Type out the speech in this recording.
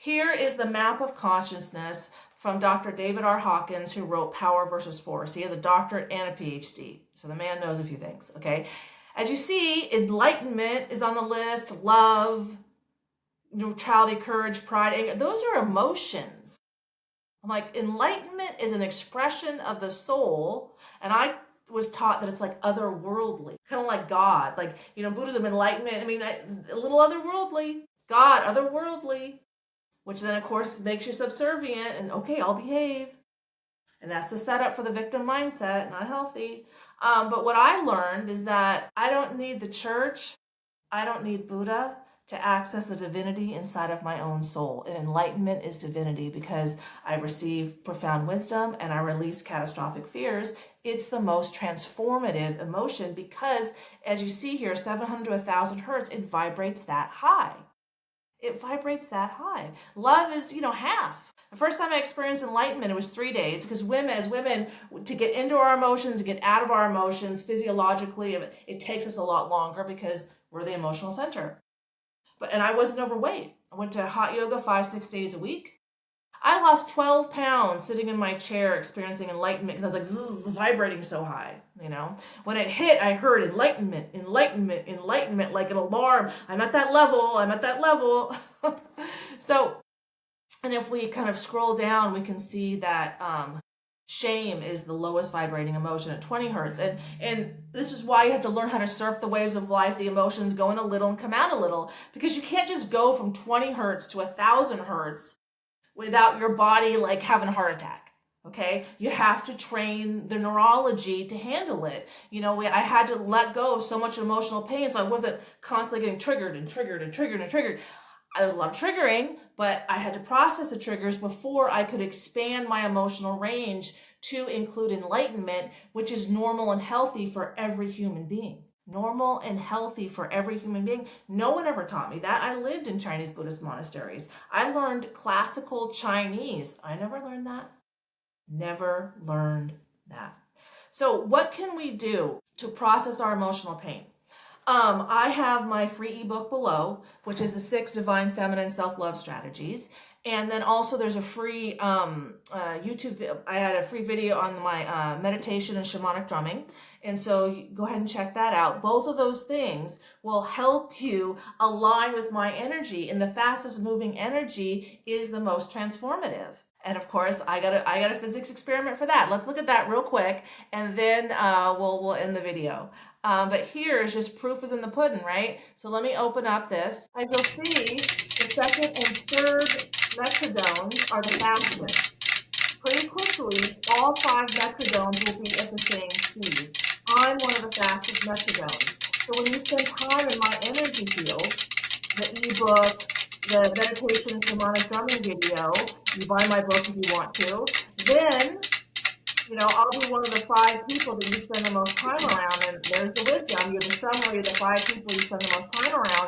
Here is the map of consciousness from Dr. David R. Hawkins, who wrote Power versus Force. He has a doctorate and a PhD, so the man knows a few things, okay? As you see, enlightenment is on the list, love, neutrality, courage, pride, anger. Those are emotions. I'm like, enlightenment is an expression of the soul, and I was taught that it's like otherworldly, kind of like God. Like, Buddhism, enlightenment, a little otherworldly. God, otherworldly. Which then, of course, makes you subservient and, okay, I'll behave. And that's the setup for the victim mindset, not healthy. But what I learned is that I don't need the church, I don't need Buddha to access the divinity inside of my own soul. And enlightenment is divinity because I receive profound wisdom and I release catastrophic fears. It's the most transformative emotion because, as you see here, 700 to 1,000 hertz, it vibrates that high. It vibrates that high. Love is, half. The first time I experienced enlightenment, it was 3 days because as women, to get into our emotions, to get out of our emotions physiologically, it takes us a lot longer because we're the emotional center. And I wasn't overweight. I went to hot yoga 5-6 days a week. I lost 12 pounds sitting in my chair experiencing enlightenment because I was like, zzz, vibrating so high, When it hit, I heard enlightenment, enlightenment, enlightenment, like an alarm. I'm at that level. So, and if we kind of scroll down, we can see that shame is the lowest vibrating emotion at 20 hertz. And this is why you have to learn how to surf the waves of life. The emotions go in a little and come out a little, because you can't just go from 20 hertz to 1,000 hertz without your body like having a heart attack. Okay, you have to train the neurology to handle it. I had to let go of so much emotional pain, so I wasn't constantly getting triggered. There was a lot of triggering, but I had to process the triggers before I could expand my emotional range to include enlightenment, which is normal and healthy for every human being. Normal and healthy for every human being. No one ever taught me that. I lived in Chinese Buddhist monasteries. I learned classical Chinese. I never learned that. Never learned that. So what can we do to process our emotional pain? I have my free ebook below, which is the 6 Divine Feminine Self-Love Strategies. And then also there's a free YouTube, I had a free video on my meditation and shamanic drumming. And so go ahead and check that out. Both of those things will help you align with my energy. And the fastest moving energy is the most transformative. And of course, I got a physics experiment for that. Let's look at that real quick, and then we'll end the video. But here is just proof is in the pudding, right? So let me open up this. As you'll see, the second and third metrodomes are the fastest. Pretty quickly, all 5 metrodomes will be at the same speed. I'm one of the fastest metrodomes. So when you spend time in my energy field, the ebook, the meditation and shamanic drumming video, you buy my book if you want to, then I'll be one of the 5 people that you spend the most time around, and there's the wisdom. You're the summary of the 5 people you spend the most time around.